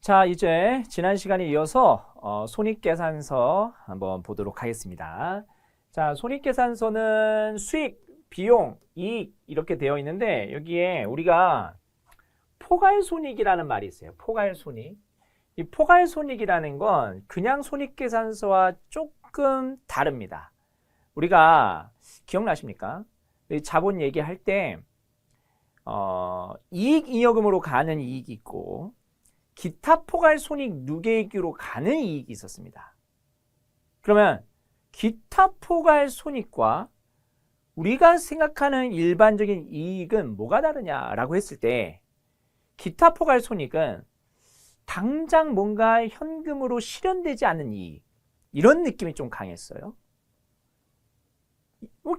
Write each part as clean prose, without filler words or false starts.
자, 이제 지난 시간에 이어서 손익계산서 한번 보도록 하겠습니다. 자, 손익계산서는 수익, 비용, 이익 이렇게 되어 있는데 여기에 우리가 포괄손익이라는 말이 있어요. 포괄손익. 이 포괄손익이라는 건 그냥 손익계산서와 조금 다릅니다. 우리가 기억나십니까? 자본 얘기할 때 이익 잉여금으로 가는 이익이 있고 기타 포괄손익 누계익으로 가는 이익이 있었습니다. 그러면 기타 포괄손익과 우리가 생각하는 일반적인 이익은 뭐가 다르냐라고 했을 때 기타 포괄손익은 당장 뭔가 현금으로 실현되지 않는 이익, 이런 느낌이 좀 강했어요.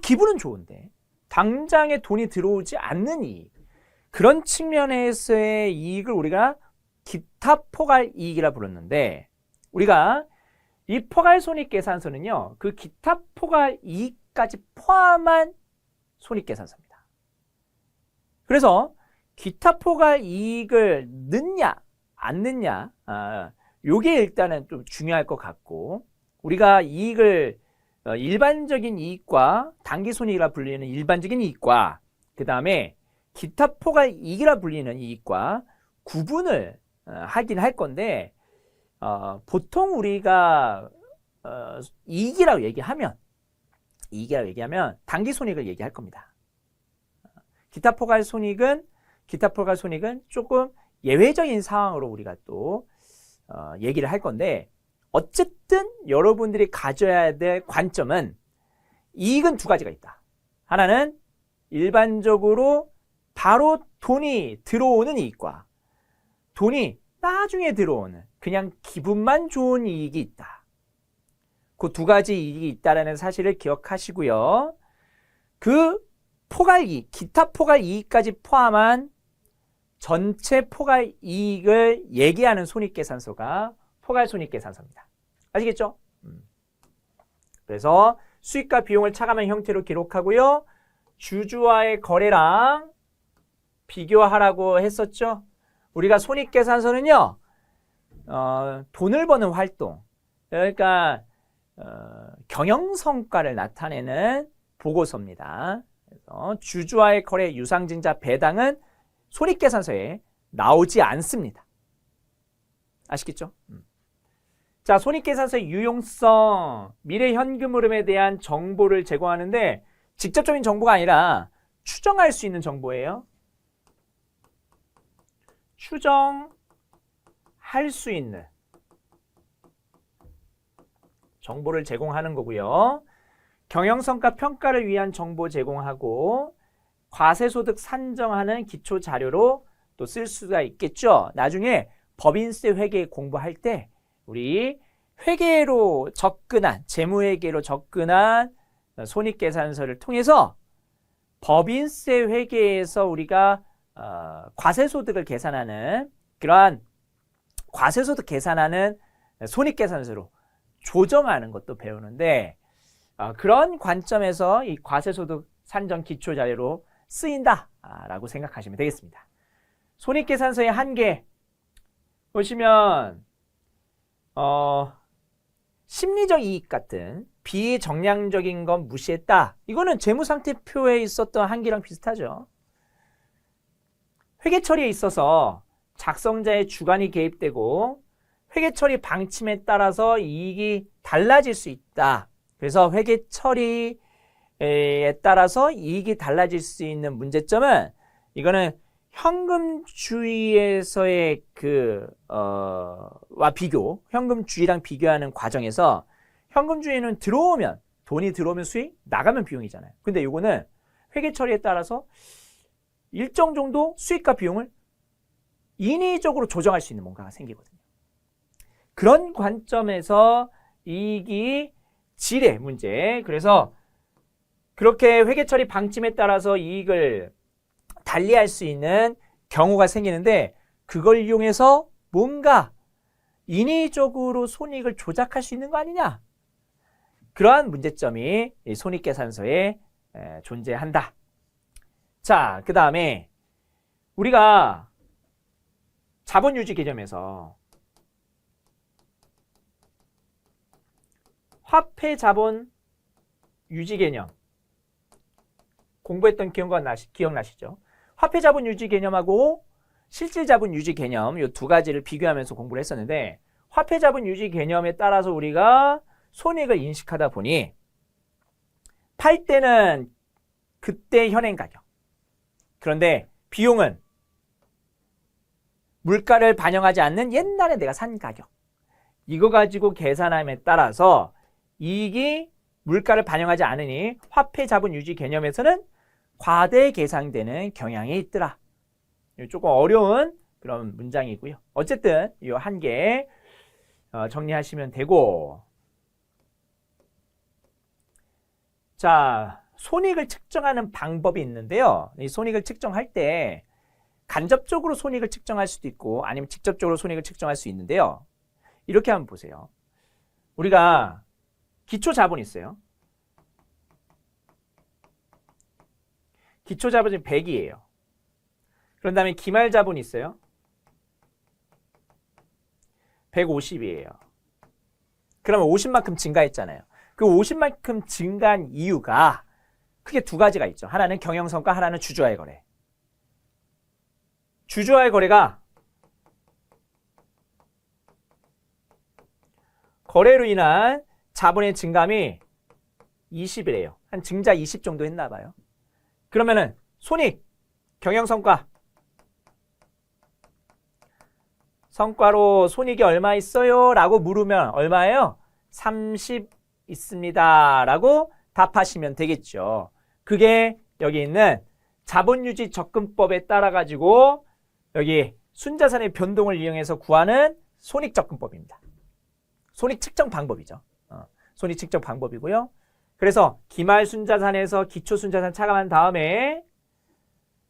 기분은 좋은데 당장에 돈이 들어오지 않는 이익, 그런 측면에서의 이익을 우리가 기타 포괄 이익이라 불렀는데, 우리가 이 포괄손익계산서는요 그 기타 포괄 이익까지 포함한 손익계산서입니다. 그래서 기타 포괄 이익을 넣냐 안 넣냐, 요게 일단은 좀 중요할 것 같고, 우리가 이익을 일반적인 이익과 당기손익이라 불리는 일반적인 이익과 그 다음에 기타 포괄 이익이라 불리는 이익과 구분을 하긴 할 건데, 보통 우리가 이익이라고 얘기하면 당기손익을 얘기할 겁니다. 기타 포괄 손익은 조금 예외적인 상황으로 우리가 또 얘기를 할 건데, 어쨌든 여러분들이 가져야 될 관점은 이익은 두 가지가 있다. 하나는 일반적으로 바로 돈이 들어오는 이익과 돈이 나중에 들어오는 그냥 기분만 좋은 이익이 있다. 그 두 가지 이익이 있다는 사실을 기억하시고요. 그 포괄이익, 기타 포괄 이익까지 포함한 전체 포괄 이익을 얘기하는 손익계산서가 포괄손익계산서입니다. 아시겠죠? 그래서 수익과 비용을 차감한 형태로 기록하고요. 주주와의 거래랑 비교하라고 했었죠. 우리가 손익계산서는요 돈을 버는 활동, 그러니까 경영성과를 나타내는 보고서입니다. 그래서 주주와의 거래 유상증자 배당은 손익계산서에 나오지 않습니다. 아시겠죠? 자, 손익계산서의 유용성, 미래 현금 흐름에 대한 정보를 제공하는데 직접적인 정보가 아니라 추정할 수 있는 정보예요. 추정할 수 있는 정보를 제공하는 거고요. 경영성과 평가를 위한 정보 제공하고 과세소득 산정하는 기초 자료로 또 쓸 수가 있겠죠. 나중에 법인세 회계 공부할 때 우리 회계로 접근한, 재무회계로 접근한 손익계산서를 통해서 법인세 회계에서 우리가 과세소득을 계산하는 그러한 과세소득 계산하는 손익계산서로 조정하는 것도 배우는데, 그런 관점에서 이 과세소득 산정 기초자료로 쓰인다라고 생각하시면 되겠습니다. 손익계산서의 한계 보시면 심리적 이익 같은 비정량적인 건 무시했다. 이거는 재무상태표에 있었던 한계랑 비슷하죠. 회계처리에 있어서 작성자의 주관이 개입되고 회계처리 방침에 따라서 이익이 달라질 수 있다. 그래서 회계처리에 따라서 이익이 달라질 수 있는 문제점은, 이거는 현금주의에서의 현금주의랑 비교하는 과정에서 현금주의는 돈이 들어오면 수익, 나가면 비용이잖아요. 근데 이거는 회계처리에 따라서 일정 정도 수익과 비용을 인위적으로 조정할 수 있는 뭔가가 생기거든요. 그런 관점에서 이익이 질의 문제, 그래서 그렇게 회계처리 방침에 따라서 이익을 달리할 수 있는 경우가 생기는데, 그걸 이용해서 뭔가 인위적으로 손익을 조작할 수 있는 거 아니냐, 그러한 문제점이 이 손익계산서에 존재한다. 자, 그 다음에 우리가 자본유지 개념에서 화폐 자본 유지 개념 공부했던 기억나시죠? 화폐 자본 유지 개념하고 실질 자본 유지 개념 이 두 가지를 비교하면서 공부를 했었는데 화폐 자본 유지 개념에 따라서 우리가 손익을 인식하다 보니 팔 때는 그때 현행 가격. 그런데 비용은 물가를 반영하지 않는 옛날에 내가 산 가격. 이거 가지고 계산함에 따라서 이익이 물가를 반영하지 않으니 화폐 자본 유지 개념에서는 과대 계상되는 경향이 있더라. 조금 어려운 그런 문장이고요. 어쨌든 이 한 개 정리하시면 되고, 자, 손익을 측정하는 방법이 있는데요. 이 손익을 측정할 때 간접적으로 손익을 측정할 수도 있고 아니면 직접적으로 손익을 측정할 수 있는데요. 이렇게 한번 보세요. 우리가 기초 자본이 있어요. 기초 자본이 100이에요. 그런 다음에 기말 자본이 있어요. 150이에요. 그러면 50만큼 증가했잖아요. 그 50만큼 증가한 이유가 크게 두 가지가 있죠. 하나는 경영성과, 하나는 주주와의 거래. 주주와의 거래가 거래로 인한 자본의 증감이 20이래요. 한 증자 20 정도 했나 봐요. 그러면은 손익, 경영성과 성과로 손익이 얼마 있어요? 라고 물으면 얼마예요? 30 있습니다. 라고 답하시면 되겠죠. 그게 여기 있는 자본유지 접근법에 따라 가지고 여기 순자산의 변동을 이용해서 구하는 손익 접근법입니다. 손익 측정 방법이죠. 손익 측정 방법이고요. 그래서 기말 순자산에서 기초 순자산 차감한 다음에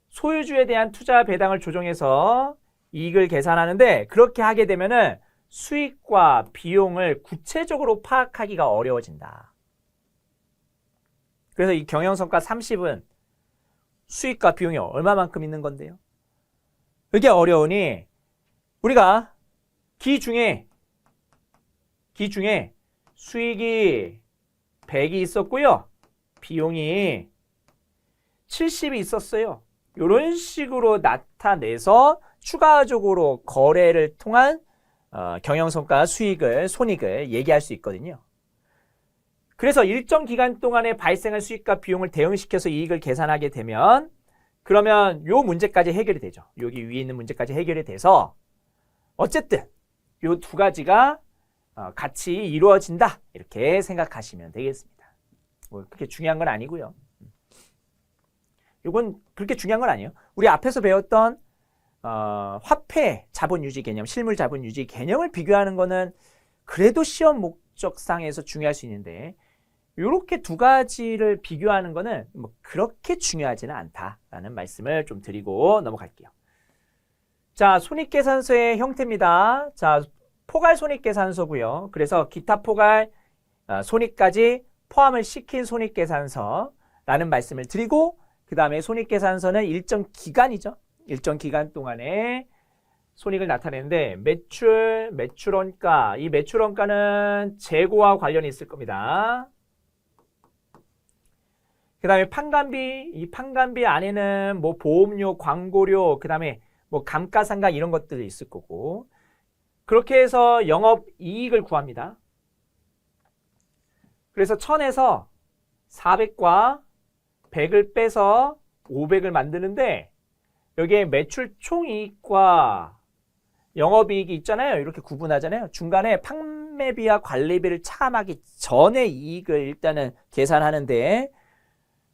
소유주에 대한 투자 배당을 조정해서 이익을 계산하는데 그렇게 하게 되면은 수익과 비용을 구체적으로 파악하기가 어려워진다. 그래서 이 경영성과 30은 수익과 비용이 얼마만큼 있는 건데요. 이게 어려우니 우리가 기 중에 수익이 100이 있었고요. 비용이 70이 있었어요. 이런 식으로 나타내서 추가적으로 거래를 통한 경영성과 수익을, 손익을 얘기할 수 있거든요. 그래서 일정 기간 동안에 발생한 수익과 비용을 대응시켜서 이익을 계산하게 되면 그러면 요 문제까지 해결이 되죠. 여기 위에 있는 문제까지 해결이 돼서 어쨌든 요 두 가지가 같이 이루어진다. 이렇게 생각하시면 되겠습니다. 뭐 그렇게 중요한 건 아니고요. 이건 그렇게 중요한 건 아니에요. 우리 앞에서 배웠던 화폐 자본 유지 개념, 실물 자본 유지 개념을 비교하는 거는 그래도 시험 목적상에서 중요할 수 있는데 이렇게 두 가지를 비교하는 거는 뭐 그렇게 중요하지는 않다라는 말씀을 좀 드리고 넘어갈게요. 자, 손익계산서의 형태입니다. 자, 포괄 손익계산서고요. 그래서 기타 포괄 손익까지 포함을 시킨 손익계산서라는 말씀을 드리고 그 다음에 손익계산서는 일정 기간이죠. 일정 기간 동안에 손익을 나타내는데 매출원가, 이 매출원가는 재고와 관련이 있을 겁니다. 그 다음에 판관비, 이 판관비 안에는 뭐 보험료, 광고료, 그 다음에 뭐 감가상각 이런 것들이 있을 거고 그렇게 해서 영업이익을 구합니다. 그래서 1000에서 400과 100을 빼서 500을 만드는데 여기에 매출 총이익과 영업이익이 있잖아요. 이렇게 구분하잖아요. 중간에 판매비와 관리비를 차감하기 전에 이익을 일단은 계산하는데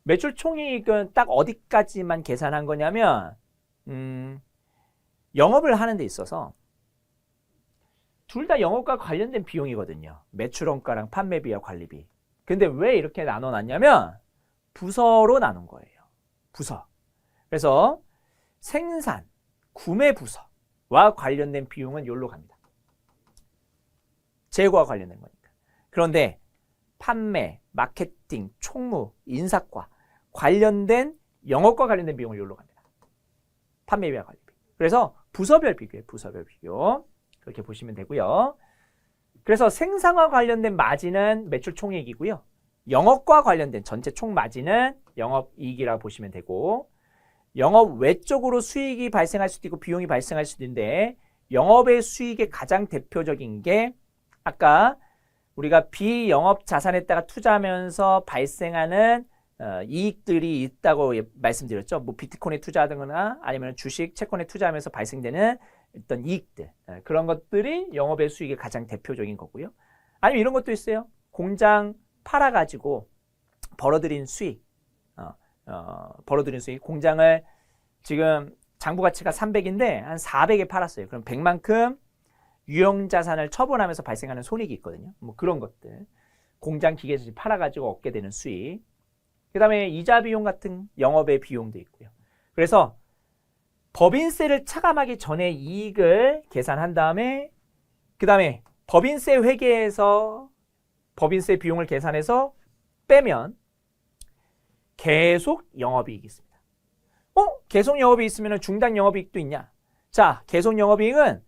매출 총이익은 딱 어디까지만 계산한 거냐면 영업을 하는 데 있어서 둘 다 영업과 관련된 비용이거든요. 매출원가랑 판매비와 관리비. 근데 왜 이렇게 나눠놨냐면 부서로 나눈 거예요. 부서. 그래서 생산, 구매 부서와 관련된 비용은 여기로 갑니다. 재고와 관련된 거니까. 그런데 판매, 마케팅, 총무, 인사과 관련된 영업과 관련된 비용을 여기로 갑니다. 판매비와 관리비. 그래서 부서별 비교예요. 부서별 비교. 그렇게 보시면 되고요. 그래서 생산과 관련된 마진은 매출 총이익이고요. 영업과 관련된 전체 총 마진은 영업이익이라고 보시면 되고, 영업 외적으로 수익이 발생할 수도 있고 비용이 발생할 수도 있는데, 영업의 수익의 가장 대표적인 게 아까 우리가 비영업 자산에다가 투자하면서 발생하는 이익들이 있다고 말씀드렸죠. 뭐 비트코인에 투자하거나 아니면 주식, 채권에 투자하면서 발생되는 어떤 이익들, 그런 것들이 영업의 수익의 가장 대표적인 거고요. 아니면 이런 것도 있어요. 공장 팔아가지고 벌어들인 수익, 벌어들인 수익. 공장을 지금 장부 가치가 300인데 한 400에 팔았어요. 그럼 100만큼 유형자산을 처분하면서 발생하는 손익이 있거든요. 뭐 그런 것들. 공장 기계를 팔아가지고 얻게 되는 수익. 그 다음에 이자 비용 같은 영업의 비용도 있고요. 그래서 법인세를 차감하기 전에 이익을 계산한 다음에, 그 다음에 법인세 회계에서 법인세 비용을 계산해서 빼면 계속 영업이익이 있습니다. 계속 영업이익이 있으면 중단 영업이익도 있냐? 자, 계속 영업이익은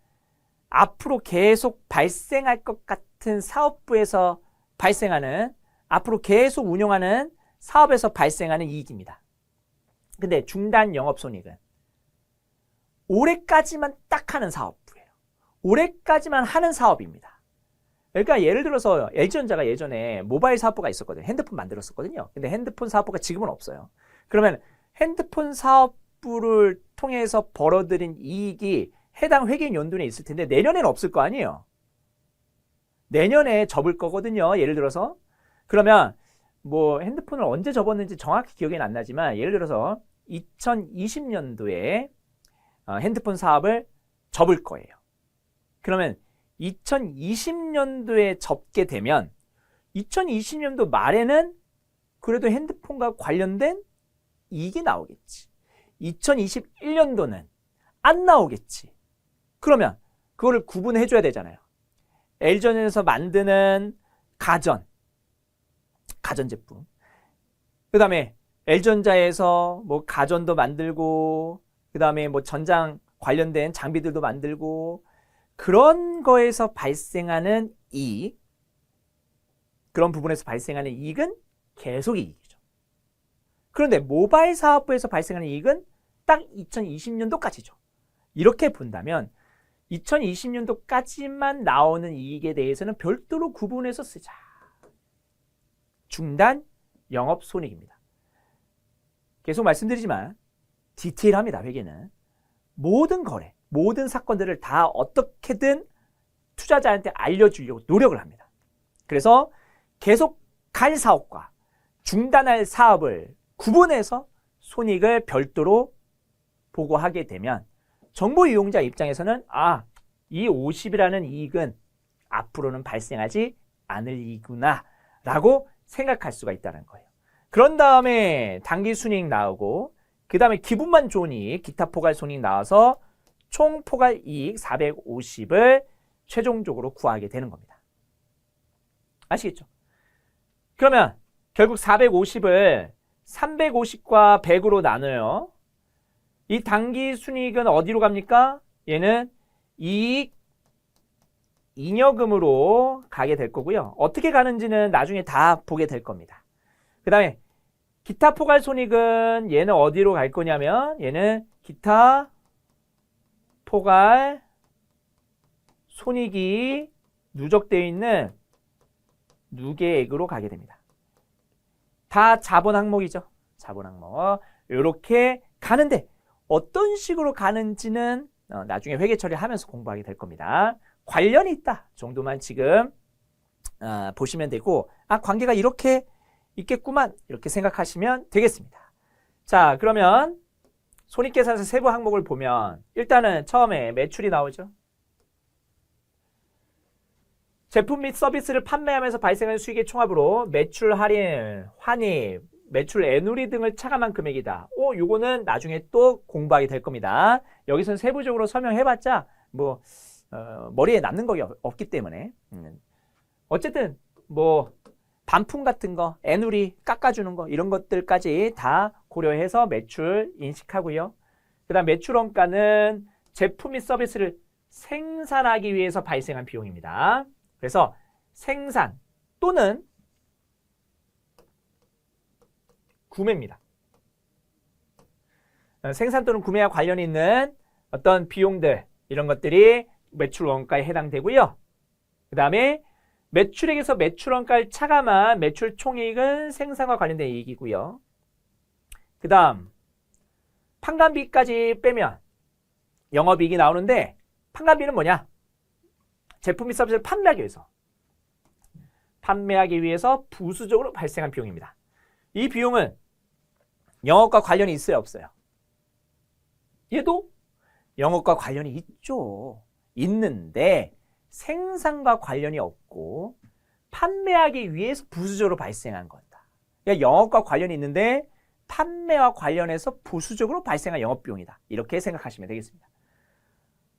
앞으로 계속 발생할 것 같은 사업부에서 발생하는, 앞으로 계속 운영하는 사업에서 발생하는 이익입니다. 근데 중단 영업손익은 올해까지만 딱 하는 사업부예요. 올해까지만 하는 사업입니다. 그러니까 예를 들어서 LG전자가 예전에 모바일 사업부가 있었거든요. 핸드폰 만들었었거든요. 근데 핸드폰 사업부가 지금은 없어요. 그러면 핸드폰 사업부를 통해서 벌어들인 이익이 해당 회계 연도에 있을 텐데 내년에는 없을 거 아니에요. 내년에 접을 거거든요. 예를 들어서. 그러면 뭐 핸드폰을 언제 접었는지 정확히 기억이 안 나지만 예를 들어서 2020년도에 핸드폰 사업을 접을 거예요. 그러면 2020년도에 접게 되면 2020년도 말에는 그래도 핸드폰과 관련된 이익이 나오겠지. 2021년도는 안 나오겠지. 그러면 그거를 구분해 줘야 되잖아요. LG전자에서 만드는 가전제품. 그 다음에 LG전자에서 뭐 가전도 만들고, 그 다음에 뭐 전장 관련된 장비들도 만들고, 그런 거에서 발생하는 이익, 그런 부분에서 발생하는 이익은 계속 이익이죠. 그런데 모바일 사업부에서 발생하는 이익은 딱 2020년도까지죠. 이렇게 본다면 2020년도까지만 나오는 이익에 대해서는 별도로 구분해서 쓰자. 중단 영업손익입니다. 계속 말씀드리지만 디테일합니다. 회계는. 모든 거래, 모든 사건들을 다 어떻게든 투자자한테 알려주려고 노력을 합니다. 그래서 계속 갈 사업과 중단할 사업을 구분해서 손익을 별도로 보고하게 되면 정보 이용자 입장에서는 이 50이라는 이익은 앞으로는 발생하지 않을 이익이구나 라고 생각할 수가 있다는 거예요. 그런 다음에 당기순이익 나오고, 그 다음에 기분만 좋은 이익, 기타 포괄손익 나와서 총 포괄이익 450을 최종적으로 구하게 되는 겁니다. 아시겠죠? 그러면 결국 450을 350과 100으로 나눠요. 이 당기순이익은 어디로 갑니까? 얘는 이익 잉여금으로 가게 될 거고요. 어떻게 가는지는 나중에 다 보게 될 겁니다. 그 다음에 기타 포괄손익은 얘는 어디로 갈 거냐면 얘는 기타 포괄손익이 누적되어 있는 누계액으로 가게 됩니다. 다 자본 항목이죠. 자본 항목. 이렇게 가는데 어떤 식으로 가는지는 나중에 회계 처리하면서 공부하게 될 겁니다. 관련이 있다 정도만 지금 보시면 되고, 관계가 이렇게 있겠구만 이렇게 생각하시면 되겠습니다. 자, 그러면 손익계산서 세부 항목을 보면 일단은 처음에 매출이 나오죠. 제품 및 서비스를 판매하면서 발생하는 수익의 총합으로 매출 할인, 환입, 매출 애누리 등을 차감한 금액이다. 요거는 나중에 또 공부하게 될 겁니다. 여기서는 세부적으로 설명해봤자 뭐 머리에 남는 거 없기 때문에 어쨌든 뭐 반품 같은 거, 애누리 깎아주는 거 이런 것들까지 다 고려해서 매출 인식하고요. 그 다음 매출 원가는 제품 및 서비스를 생산하기 위해서 발생한 비용입니다. 그래서 생산 또는 구매입니다. 생산 또는 구매와 관련이 있는 어떤 비용들 이런 것들이 매출 원가에 해당되고요. 그 다음에 매출액에서 매출 원가를 차감한 매출 총이익은 생산과 관련된 이익이고요. 그 다음 판관비까지 빼면 영업이익이 나오는데 판관비는 뭐냐? 제품 및 서비스를 판매하기 위해서 부수적으로 발생한 비용입니다. 이 비용은 영업과 관련이 있어요, 없어요? 얘도 영업과 관련이 있죠. 있는데 생산과 관련이 없고 판매하기 위해서 부수적으로 발생한 거다. 그러니까 영업과 관련이 있는데 판매와 관련해서 부수적으로 발생한 영업비용이다. 이렇게 생각하시면 되겠습니다.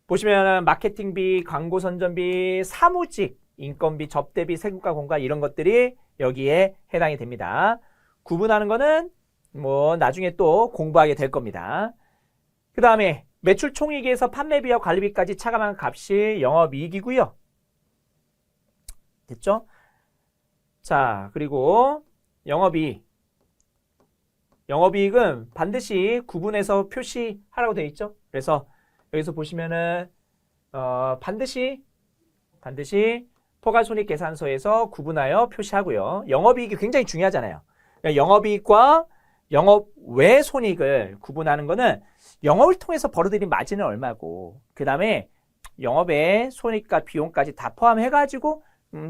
보시면 마케팅비, 광고 선전비, 사무직, 인건비, 접대비, 세금과 공과 이런 것들이 여기에 해당이 됩니다. 구분하는 거는 뭐 나중에 또 공부하게 될 겁니다. 그 다음에 매출 총이익에서 판매비와 관리비까지 차감한 값이 영업이익이고요. 됐죠? 자, 그리고 영업이익은 반드시 구분해서 표시하라고 되어 있죠. 그래서 여기서 보시면은 반드시 포괄손익계산서에서 구분하여 표시하고요. 영업이익이 굉장히 중요하잖아요. 그러니까 영업이익과 영업 외 손익을 구분하는 거는 영업을 통해서 벌어들인 마진은 얼마고 그 다음에 영업의 손익과 비용까지 다 포함해가지고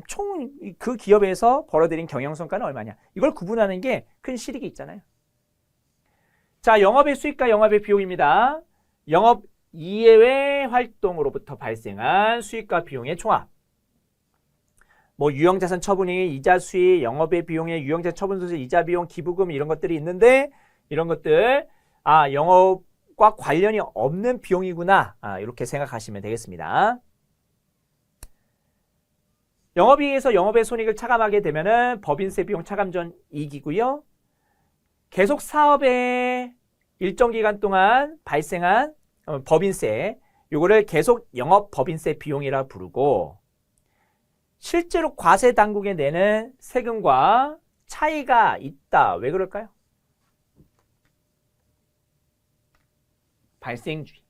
총 그 기업에서 벌어들인 경영성과는 얼마냐 이걸 구분하는 게 큰 실익이 있잖아요. 자, 영업의 수익과 영업의 비용입니다. 영업 이외 활동으로부터 발생한 수익과 비용의 총합. 뭐 유형자산 처분이 이자 수익, 영업의 비용에 유형자산 처분 소재, 이자 비용, 기부금 이런 것들이 있는데 이런 것들 영업과 관련이 없는 비용이구나 이렇게 생각하시면 되겠습니다. 영업이익에서 영업의 손익을 차감하게 되면은 법인세 비용 차감 전 이익이고요. 계속 사업에 일정 기간 동안 발생한 법인세 요거를 계속 영업 법인세 비용이라 부르고 실제로 과세 당국에 내는 세금과 차이가 있다. 왜 그럴까요? 발생주의.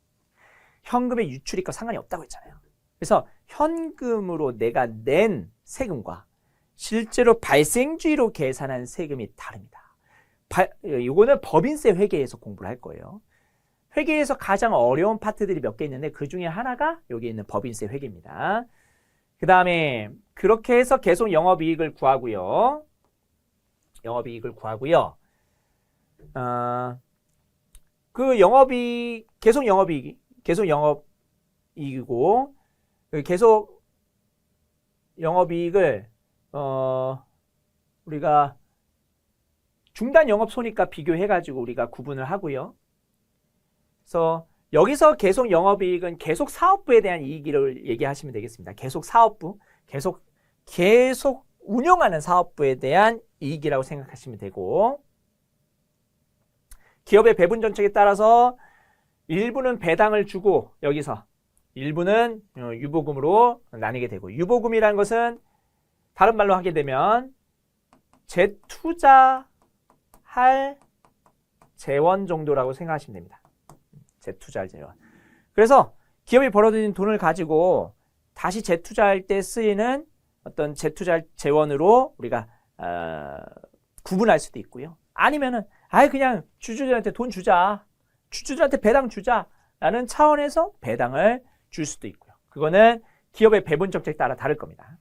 현금의 유출익과 상관이 없다고 했잖아요. 그래서 현금으로 내가 낸 세금과 실제로 발생주의로 계산한 세금이 다릅니다. 이거는 법인세 회계에서 공부를 할 거예요. 회계에서 가장 어려운 파트들이 몇 개 있는데 그 중에 하나가 여기 있는 법인세 회계입니다. 그 다음에 그렇게 해서 계속 영업이익을 구하고요. 그 영업이익, 계속 영업이익이고 계속 영업이익을 우리가 중단 영업손익과 비교해가지고 우리가 구분을 하고요. 그래서 여기서 계속 영업이익은 계속 사업부에 대한 이익을 얘기하시면 되겠습니다. 계속 사업부, 계속 운영하는 사업부에 대한 이익이라고 생각하시면 되고 기업의 배분 정책에 따라서 일부는 배당을 주고 여기서 일부는 유보금으로 나뉘게 되고 유보금이라는 것은 다른 말로 하게 되면 재투자할 재원 정도라고 생각하시면 됩니다. 재투자할 재원. 그래서 기업이 벌어들인 돈을 가지고 다시 재투자할 때 쓰이는 어떤 재투자 재원으로 우리가 구분할 수도 있고요. 아니면은 그냥 주주들한테 돈 주자. 주주들한테 배당 주자라는 차원에서 배당을 줄 수도 있고요. 그거는 기업의 배분 정책에 따라 다를 겁니다.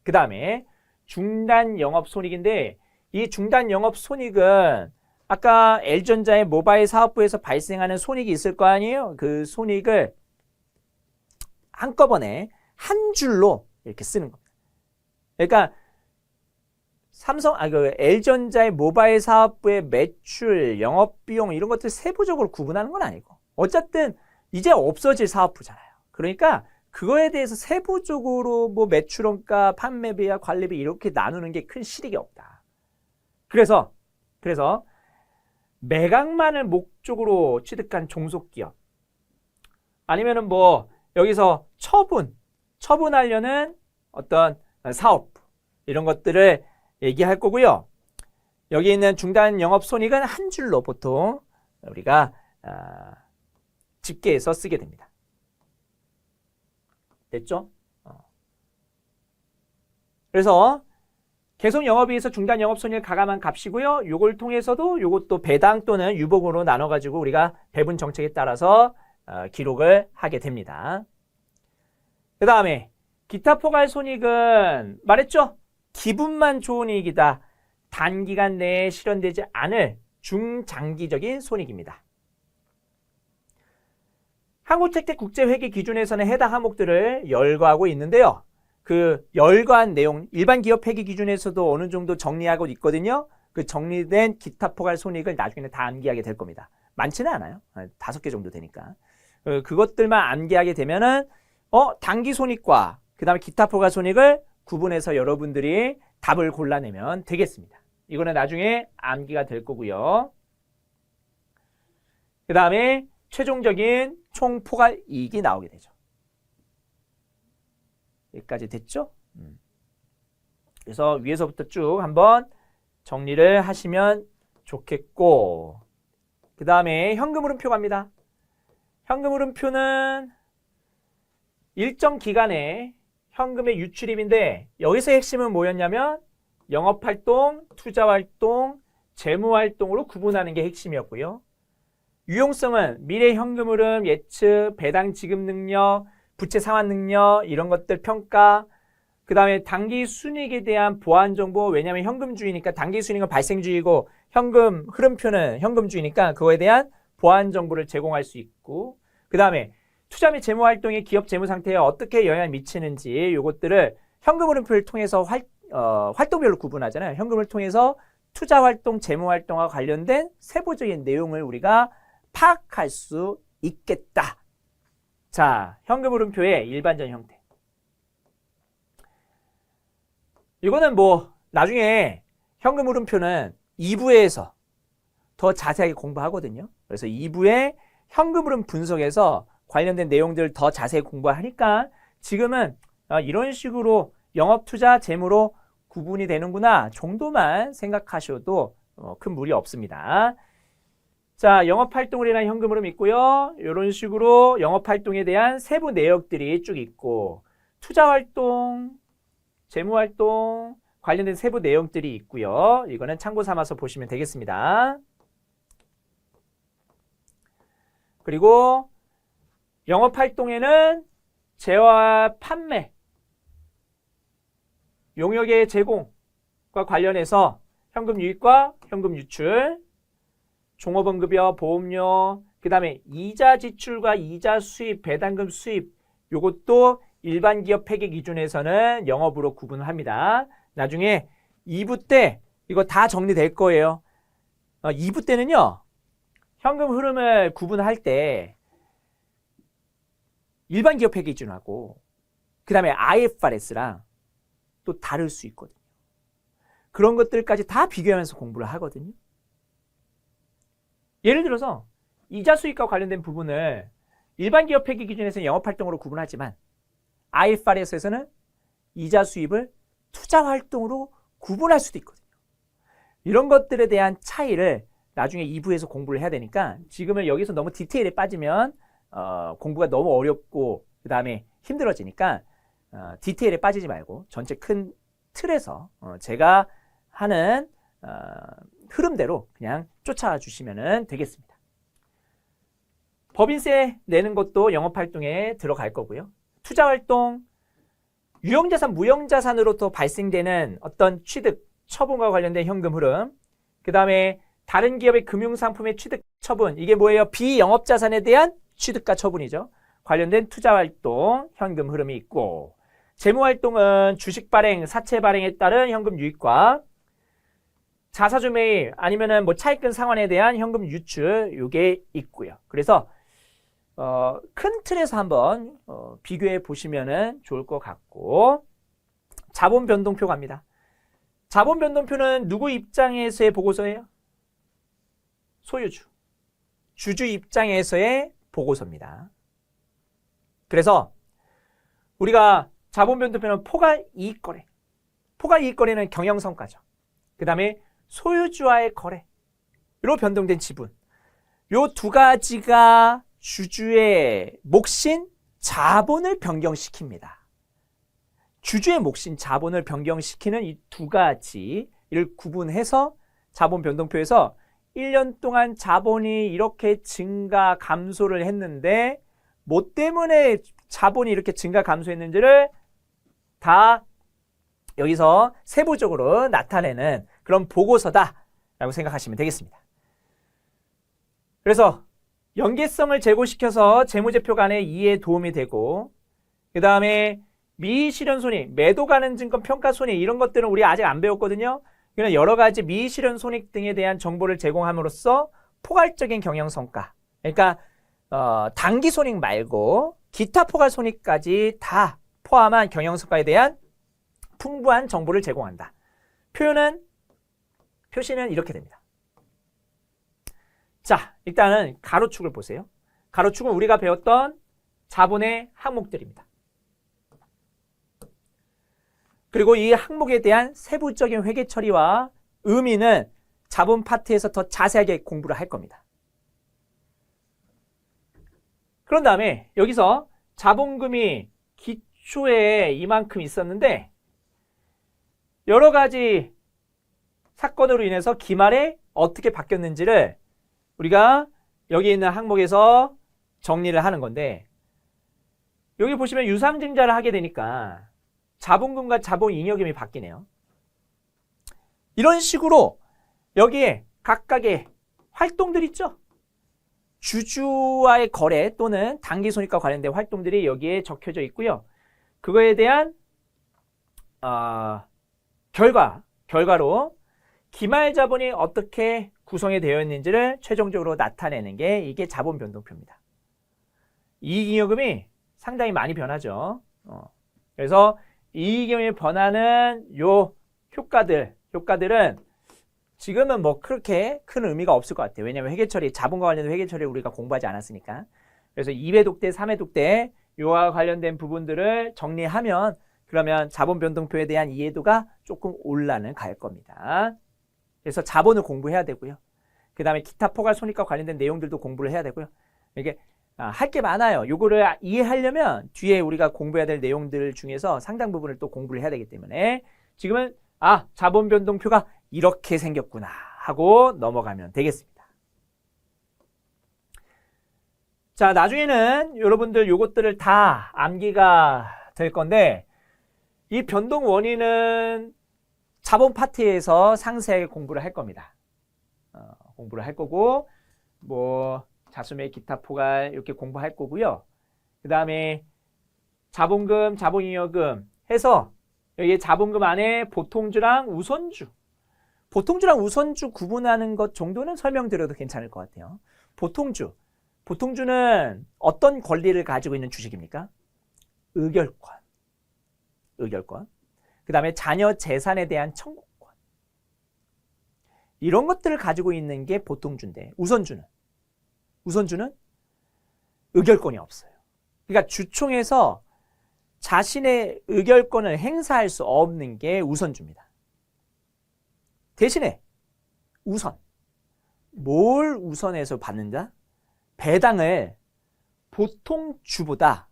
그 다음에 중단 영업 손익인데 이 중단 영업 손익은 아까 L전자의 모바일 사업부에서 발생하는 손익이 있을 거 아니에요? 그 손익을 한꺼번에 한 줄로 이렇게 쓰는 겁니다. 그러니까 L전자의 모바일 사업부의 매출, 영업비용 이런 것들 세부적으로 구분하는 건 아니고 어쨌든 이제 없어질 사업부잖아요. 그러니까 그거에 대해서 세부적으로 뭐 매출원가, 판매비와 관리비 이렇게 나누는 게 큰 실익이 없다. 그래서 매각만을 목적으로 취득한 종속기업 아니면은 뭐 여기서 처분하려는 어떤 사업 이런 것들을 얘기할 거고요. 여기 있는 중단 영업 손익은 한 줄로 보통 우리가 집계해서 쓰게 됩니다. 됐죠? 그래서 계속 영업에 의해서 중단 영업 손익을 가감한 값이고요. 요걸 통해서도 요것도 배당 또는 유복으로 나눠 가지고 우리가 배분 정책에 따라서 기록을 하게 됩니다. 그 다음에 기타 포괄 손익은 말했죠? 기분만 좋은 이익이다. 단기간 내에 실현되지 않을 중장기적인 손익입니다. 한국채택 국제회계 기준에서는 해당 항목들을 열거하고 있는데요. 그 열거한 내용 일반 기업 회계 기준에서도 어느 정도 정리하고 있거든요. 그 정리된 기타 포괄 손익을 나중에는 다 암기하게 될 겁니다. 많지는 않아요. 5개 정도 되니까. 그것들만 암기하게 되면은 단기 손익과 그 다음에 기타 포괄 손익을 구분해서 여러분들이 답을 골라내면 되겠습니다. 이거는 나중에 암기가 될 거고요. 그 다음에 최종적인 총 포괄 이익이 나오게 되죠. 여기까지 됐죠? 그래서 위에서부터 쭉 한번 정리를 하시면 좋겠고, 그 다음에 현금 흐름표 갑니다. 현금 흐름표는 일정 기간에 현금의 유출입인데 여기서 핵심은 뭐였냐면 영업활동, 투자활동, 재무활동으로 구분하는 게 핵심이었고요. 유용성은 미래 현금 흐름 예측, 배당 지급 능력, 부채 상환 능력 이런 것들 평가, 그 다음에 단기 순이익에 대한 보완 정보. 왜냐하면 현금주의니까 단기 순이익은 발생주의고 현금 흐름표는 현금주의니까 그거에 대한 보완 정보를 제공할 수 있고, 그 다음에 투자 및 재무 활동이 기업 재무 상태에 어떻게 영향을 미치는지 이것들을 현금 흐름표를 통해서 활동별로 구분하잖아요. 현금을 통해서 투자 활동, 재무 활동과 관련된 세부적인 내용을 우리가 파악할 수 있겠다. 자, 현금 흐름표의 일반적 형태. 이거는 뭐 나중에 현금 흐름표는 2부에서 더 자세하게 공부하거든요. 그래서 2부에 현금 흐름 분석에서 관련된 내용들을 더 자세히 공부하니까 지금은 이런 식으로 영업, 투자, 재무로 구분이 되는구나 정도만 생각하셔도 큰 무리 없습니다. 자, 영업활동을 인한 현금 흐름 있고요. 이런 식으로 영업활동에 대한 세부 내역들이 쭉 있고, 투자활동, 재무활동 관련된 세부 내용들이 있고요. 이거는 참고 삼아서 보시면 되겠습니다. 그리고 영업활동에는 재화 판매, 용역의 제공과 관련해서 현금 유입과 현금 유출, 종업원급여, 보험료, 그 다음에 이자 지출과 이자 수입, 배당금 수입, 요것도 일반 기업 회계 기준에서는 영업으로 구분을 합니다. 나중에 2부 때 이거 다 정리될 거예요. 2부 때는요, 현금 흐름을 구분할 때 일반 기업 회계 기준하고 그 다음에 IFRS랑 또 다를 수 있거든요. 그런 것들까지 다 비교하면서 공부를 하거든요. 예를 들어서 이자 수익과 관련된 부분을 일반 기업 회계 기준에서는 영업활동으로 구분하지만 IFRS에서는 이자 수입을 투자활동으로 구분할 수도 있거든요. 이런 것들에 대한 차이를 나중에 2부에서 공부를 해야 되니까 지금은 여기서 너무 디테일에 빠지면 공부가 너무 어렵고 그 다음에 힘들어지니까 디테일에 빠지지 말고 전체 큰 틀에서 제가 하는 흐름대로 그냥 쫓아와 주시면 되겠습니다. 법인세 내는 것도 영업활동에 들어갈 거고요. 투자활동, 유형자산, 무형자산으로부터 발생되는 어떤 취득, 처분과 관련된 현금 흐름, 그 다음에 다른 기업의 금융상품의 취득, 처분, 이게 뭐예요? 비영업자산에 대한 취득과 처분이죠. 관련된 투자활동, 현금 흐름이 있고, 재무활동은 주식 발행, 사채 발행에 따른 현금 유입과 자사주 매입 아니면은 뭐 차익금 상환에 대한 현금 유출, 요게 있고요. 그래서 큰 틀에서 한번 비교해 보시면은 좋을 것 같고, 자본 변동표 갑니다. 자본 변동표는 누구 입장에서의 보고서예요? 소유주, 주주 입장에서의 보고서입니다. 그래서 우리가 자본 변동표는 포괄이익거래. 포괄이익거래는 경영성과죠. 그 다음에 소유주와의 거래로 변동된 지분. 요 두 가지가 주주의 몫인 자본을 변경시킵니다. 주주의 몫인 자본을 변경시키는 이 두 가지를 구분해서 자본 변동표에서 1년 동안 자본이 이렇게 증가 감소를 했는데 뭐 때문에 자본이 이렇게 증가 감소했는지를 다 여기서 세부적으로 나타내는 그런 보고서다라고 생각하시면 되겠습니다. 그래서 연계성을 제고시켜서 재무제표 간의 이해에 도움이 되고, 그 다음에 미실현손익, 매도 가능 증권 평가손익 이런 것들은 우리 아직 안 배웠거든요. 그냥 여러 가지 미실현손익 등에 대한 정보를 제공함으로써 포괄적인 경영성과, 그러니까 단기손익 말고 기타 포괄손익까지 다 포함한 경영성과에 대한 풍부한 정보를 제공한다. 표시는 이렇게 됩니다. 자, 일단은 가로축을 보세요. 가로축은 우리가 배웠던 자본의 항목들입니다. 그리고 이 항목에 대한 세부적인 회계 처리와 의미는 자본 파트에서 더 자세하게 공부를 할 겁니다. 그런 다음에 여기서 자본금이 기초에 이만큼 있었는데 여러 가지 사건으로 인해서 기말에 어떻게 바뀌었는지를 우리가 여기 있는 항목에서 정리를 하는 건데, 여기 보시면 유상증자를 하게 되니까 자본금과 자본잉여금이 바뀌네요. 이런 식으로 여기에 각각의 활동들 있죠. 주주와의 거래 또는 단기손익과 관련된 활동들이 여기에 적혀져 있고요. 그거에 대한 결과로 기말 자본이 어떻게 구성이 되어 있는지를 최종적으로 나타내는 게 이게 자본 변동표입니다. 이익잉여금이 상당히 많이 변하죠. 그래서 이익잉여금이 변하는 요 효과들은 지금은 뭐 그렇게 큰 의미가 없을 것 같아요. 왜냐하면 회계처리, 자본과 관련된 회계처리를 우리가 공부하지 않았으니까. 그래서 2회독 때, 3회독 때 요와 관련된 부분들을 정리하면 그러면 자본 변동표에 대한 이해도가 조금 올라는 갈 겁니다. 그래서 자본을 공부해야 되고요. 그 다음에 기타 포괄 손익과 관련된 내용들도 공부를 해야 되고요. 이게 할 게 많아요. 요거를 이해하려면 뒤에 우리가 공부해야 될 내용들 중에서 상당 부분을 또 공부를 해야 되기 때문에 지금은 자본 변동표가 이렇게 생겼구나 하고 넘어가면 되겠습니다. 자, 나중에는 여러분들 요것들을 다 암기가 될 건데 이 변동 원인은 자본 파트에서 상세하게 공부를 할 겁니다. 공부를 할 거고, 뭐 자수매 기타 포괄 이렇게 공부할 거고요. 그 다음에 자본금, 자본잉여금 해서 여기 자본금 안에 보통주랑 우선주 구분하는 것 정도는 설명드려도 괜찮을 것 같아요. 보통주는 어떤 권리를 가지고 있는 주식입니까? 의결권. 그 다음에 자녀 재산에 대한 청구권. 이런 것들을 가지고 있는 게 보통주인데 우선주는 의결권이 없어요. 그러니까 주총에서 자신의 의결권을 행사할 수 없는 게 우선주입니다. 대신에 뭘 우선해서 받는다? 배당을 보통주보다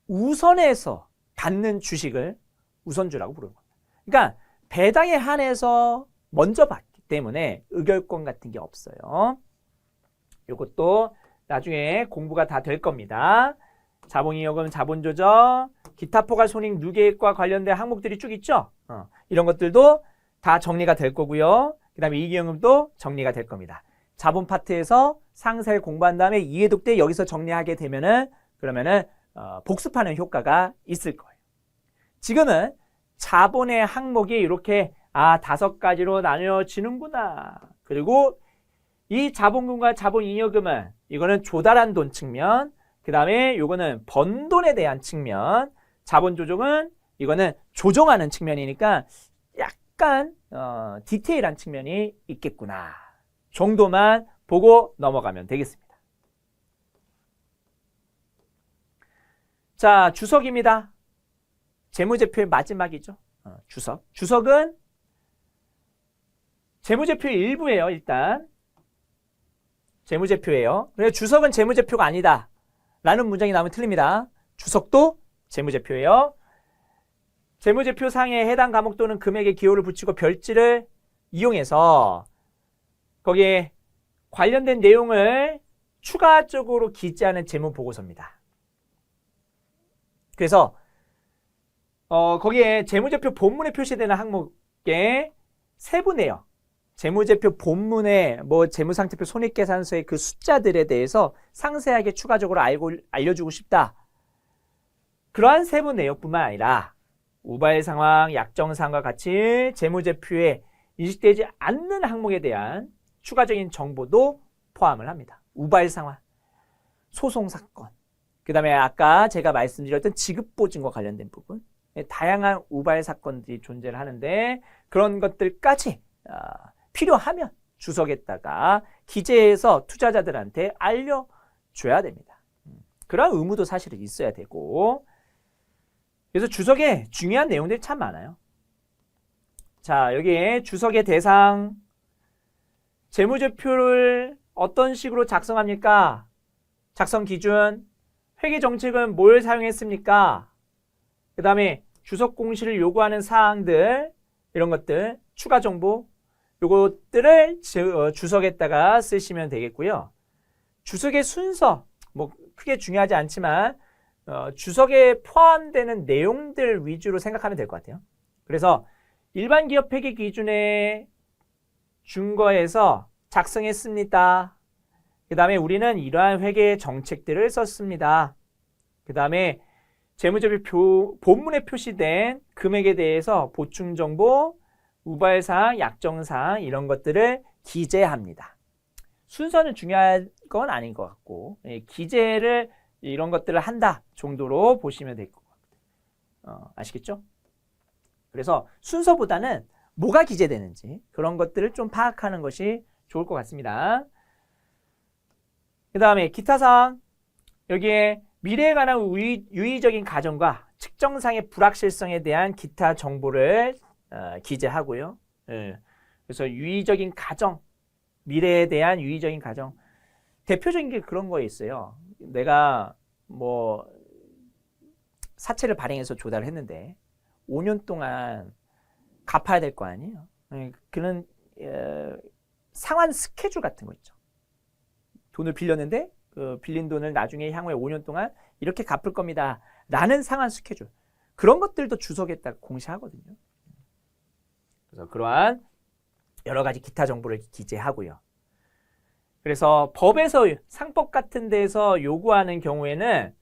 우선해서 받는 주식을 우선주라고 부르는 겁니다. 그러니까 배당에 한해서 먼저 받기 때문에 의결권 같은 게 없어요. 이것도 나중에 공부가 다 될 겁니다. 자본잉여금, 자본조정, 기타 포괄 손익 누계액과 관련된 항목들이 쭉 있죠. 이런 것들도 다 정리가 될 거고요. 그 다음에 이익잉여금도 정리가 될 겁니다. 자본 파트에서 상세히 공부한 다음에 이해독 때 여기서 정리하게 되면은 그러면은 복습하는 효과가 있을 거예요. 지금은 자본의 항목이 이렇게 5가지로 나뉘어지는구나. 그리고 이 자본금과 자본잉여금은 이거는 조달한 돈 측면, 그 다음에 요거는 번 돈에 대한 측면, 자본조정은 이거는 조정하는 측면이니까 약간 디테일한 측면이 있겠구나 정도만 보고 넘어가면 되겠습니다. 자, 주석입니다. 재무제표의 마지막이죠. 주석. 주석은 재무제표의 일부예요. 일단 재무제표예요. 그래서 주석은 재무제표가 아니다 라는 문장이 나오면 틀립니다. 주석도 재무제표예요. 재무제표 상에 해당 과목 또는 금액에 기호를 붙이고 별지를 이용해서 거기에 관련된 내용을 추가적으로 기재하는 재무보고서입니다. 그래서 거기에 재무제표 본문에 표시되는 항목에 세부내요. 재무제표 본문에 뭐 재무상태표 손익계산서의 그 숫자들에 대해서 상세하게 추가적으로 알려주고 싶다. 그러한 세부 내용뿐만 아니라 우발 상황, 약정 상황과 같이 재무제표에 인식되지 않는 항목에 대한 추가적인 정보도 포함을 합니다. 우발 상황, 소송 사건, 그 다음에 아까 제가 말씀드렸던 지급보증과 관련된 부분, 다양한 우발 사건들이 존재를 하는데 그런 것들까지 필요하면 주석에다가 기재해서 투자자들한테 알려줘야 됩니다. 그런 의무도 사실은 있어야 되고, 그래서 주석에 중요한 내용들이 참 많아요. 자, 여기에 주석의 대상, 재무제표를 어떤 식으로 작성합니까? 작성 기준, 회계 정책은 뭘 사용했습니까? 그 다음에 주석 공시를 요구하는 사항들, 이런 것들, 추가 정보, 요것들을 주석에다가 쓰시면 되겠고요. 주석의 순서, 뭐 크게 중요하지 않지만 주석에 포함되는 내용들 위주로 생각하면 될 것 같아요. 그래서 일반 기업 회계 기준에 준거에서 작성했습니다. 그 다음에 우리는 이러한 회계 정책들을 썼습니다. 그 다음에 재무제표 본문에 표시된 금액에 대해서 보충정보, 우발사항, 약정사항 이런 것들을 기재합니다. 순서는 중요한 건 아닌 것 같고 기재를 이런 것들을 한다 정도로 보시면 될 것 같아요. 아시겠죠? 그래서 순서보다는 뭐가 기재되는지 그런 것들을 좀 파악하는 것이 좋을 것 같습니다. 그 다음에 기타사항, 여기에 미래에 관한 유의적인 가정과 측정상의 불확실성에 대한 기타 정보를 기재하고요. 그래서 유의적인 가정, 미래에 대한 유의적인 가정, 대표적인 게 그런 거에 있어요. 내가 뭐 사채를 발행해서 조달을 했는데 5년 동안 갚아야 될 거 아니에요. 그런 상환 스케줄 같은 거 있죠. 돈을 빌렸는데 그 빌린 돈을 나중에 향후에 5년 동안 이렇게 갚을 겁니다 라는 상환 스케줄, 그런 것들도 주석에다 공시하거든요. 그래서 그러한 여러 가지 기타 정보를 기재하고요. 그래서 법에서 상법 같은 데서 요구하는 경우에는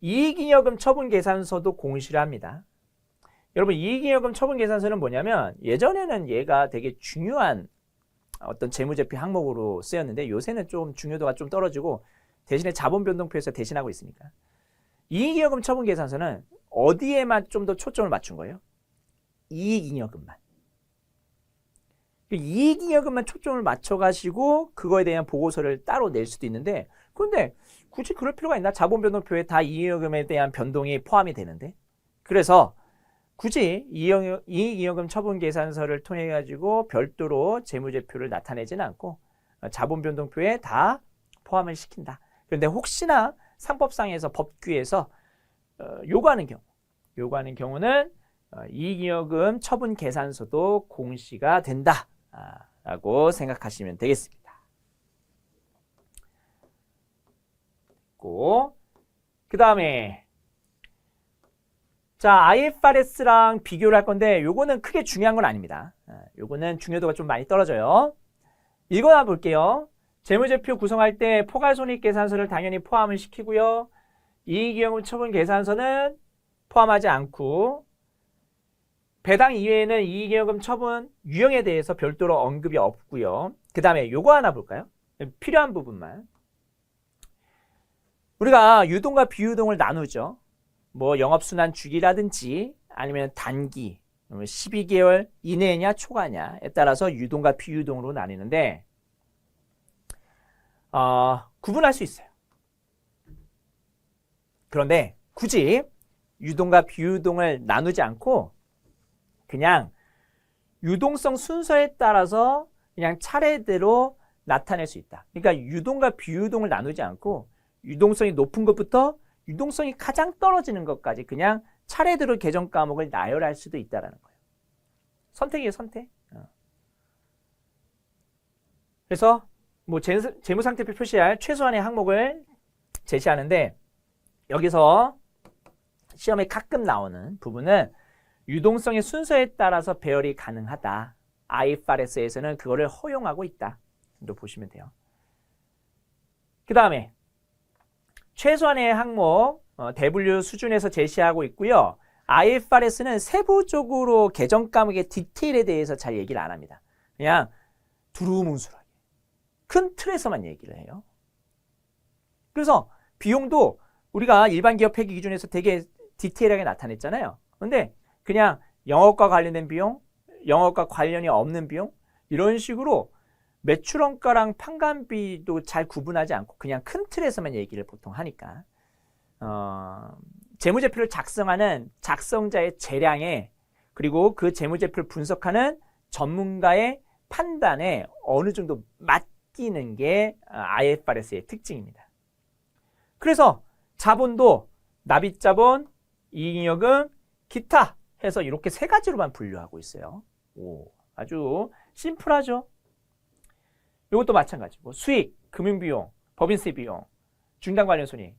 이익잉여금 처분 계산서도 공시를 합니다. 여러분, 이익잉여금 처분 계산서는 뭐냐면 예전에는 얘가 되게 중요한 어떤 재무제표 항목으로 쓰였는데 요새는 좀 중요도가 좀 떨어지고 대신에 자본변동표에서 대신하고 있으니까 이익잉여금 처분 계산서는 어디에만 좀 더 초점을 맞춘 거예요? 이익잉여금만. 이익잉여금만 초점을 맞춰가지고 그거에 대한 보고서를 따로 낼 수도 있는데, 근데 굳이 그럴 필요가 있나? 자본변동표에 다 이익잉여금에 대한 변동이 포함이 되는데. 그래서 굳이 이익잉여금 처분 계산서를 통해 가지고 별도로 재무제표를 나타내지는 않고 자본변동표에 다 포함을 시킨다. 그런데 혹시나 상법상에서 법규에서 요구하는 경우는 이익잉여금 처분 계산서도 공시가 된다 라고 생각하시면 되겠습니다. 그 다음에 자, IFRS랑 비교를 할 건데 요거는 크게 중요한 건 아닙니다. 요거는 중요도가 좀 많이 떨어져요. 읽어나 볼게요. 재무제표 구성할 때 포괄손익계산서를 당연히 포함을 시키고요. 이익잉여금 처분 계산서는 포함하지 않고, 배당 이외에는 이익잉여금 처분 유형에 대해서 별도로 언급이 없고요. 그 다음에 요거 하나 볼까요? 필요한 부분만. 우리가 유동과 비유동을 나누죠. 뭐 영업순환 주기라든지 아니면 단기, 12개월 이내냐 초과냐에 따라서 유동과 비유동으로 나뉘는데 구분할 수 있어요. 그런데 굳이 유동과 비유동을 나누지 않고 그냥 유동성 순서에 따라서 그냥 차례대로 나타낼 수 있다. 그러니까 유동과 비유동을 나누지 않고 유동성이 높은 것부터 유동성이 가장 떨어지는 것까지 그냥 차례대로 계정 과목을 나열할 수도 있다는 거예요. 선택이에요, 선택. 그래서 뭐 재무상태표 표시할 최소한의 항목을 제시하는데 여기서 시험에 가끔 나오는 부분은 유동성의 순서에 따라서 배열이 가능하다. IFRS에서는 그거를 허용하고 있다. 정도 보시면 돼요. 그 다음에 최소한의 항목 대분류 수준에서 제시하고 있고요. IFRS는 세부적으로 계정 과목의 디테일에 대해서 잘 얘기를 안 합니다. 그냥 두루뭉술하게 큰 틀에서만 얘기를 해요. 그래서 비용도 우리가 일반 기업 회계 기준에서 되게 디테일하게 나타냈잖아요. 근데 그냥 영업과 관련된 비용, 영업과 관련이 없는 비용 이런 식으로 매출원가랑 판관비도 잘 구분하지 않고 그냥 큰 틀에서만 얘기를 보통 하니까 재무제표를 작성하는 작성자의 재량에 그리고 그 재무제표를 분석하는 전문가의 판단에 어느 정도 맡기는 게 IFRS의 특징입니다. 그래서 자본도 납입자본, 이익잉여금, 기타 해서 이렇게 세 가지로만 분류하고 있어요. 오, 아주 심플하죠? 이것도 마찬가지고 수익, 금융비용, 법인세 비용, 중단관련손익,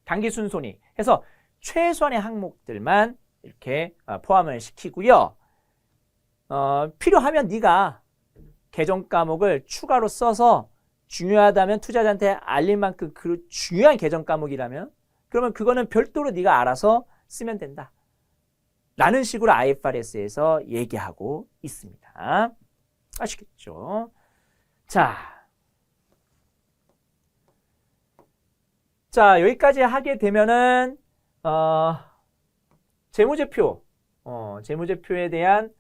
당기순손익 해서 최소한의 항목들만 이렇게 포함을 시키고요. 필요하면 네가 계정 과목을 추가로 써서 중요하다면 투자자한테 알릴 만큼 그 중요한 계정 과목이라면 그러면 그거는 별도로 네가 알아서 쓰면 된다. 라는 식으로 IFRS에서 얘기하고 있습니다. 아시겠죠? 자, 여기까지 하게 되면은 재무제표에 대한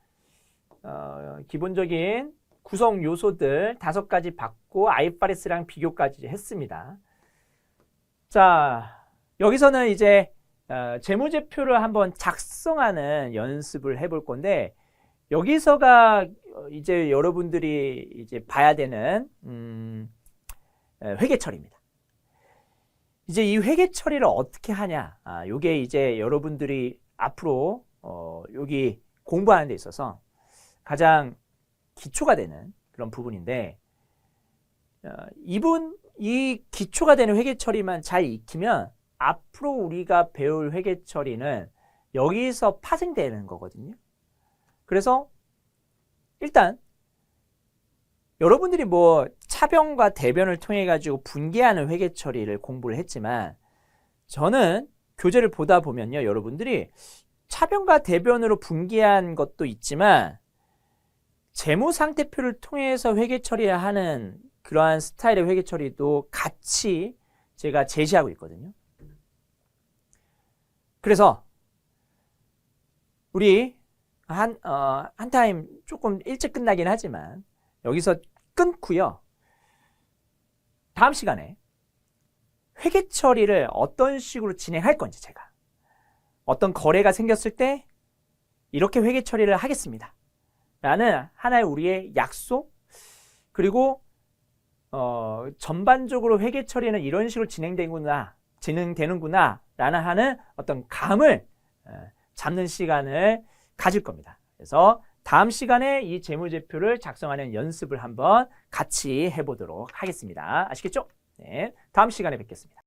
기본적인 구성 요소들 5가지 받고 IFRS랑 비교까지 했습니다. 자, 여기서는 이제 재무제표를 한번 작성하는 연습을 해볼 건데 여기서가 이제 여러분들이 이제 봐야 되는 회계처리입니다. 이제 이 회계처리를 어떻게 하냐? 요게 이제 여러분들이 앞으로 여기 공부하는 데 있어서 가장 기초가 되는 그런 부분인데 이 기초가 되는 회계처리만 잘 익히면 앞으로 우리가 배울 회계처리는 여기서 파생되는 거거든요. 그래서 일단 여러분들이 뭐 차변과 대변을 통해 가지고 분계하는 회계처리를 공부를 했지만 저는 교재를 보다 보면요. 여러분들이 차변과 대변으로 분계한 것도 있지만 재무상태표를 통해서 회계처리하는 그러한 스타일의 회계처리도 같이 제가 제시하고 있거든요. 그래서 우리 한 타임 조금 일찍 끝나긴 하지만 여기서 끊고요. 다음 시간에 회계처리를 어떤 식으로 진행할 건지 제가 어떤 거래가 생겼을 때 이렇게 회계처리를 하겠습니다. 라는 하나의 우리의 약속 그리고 전반적으로 회계처리는 이런 식으로 진행되는구나 라는 하는 어떤 감을 잡는 시간을 가질 겁니다. 그래서 다음 시간에 이 재무제표를 작성하는 연습을 한번 같이 해보도록 하겠습니다. 아시겠죠? 네, 다음 시간에 뵙겠습니다.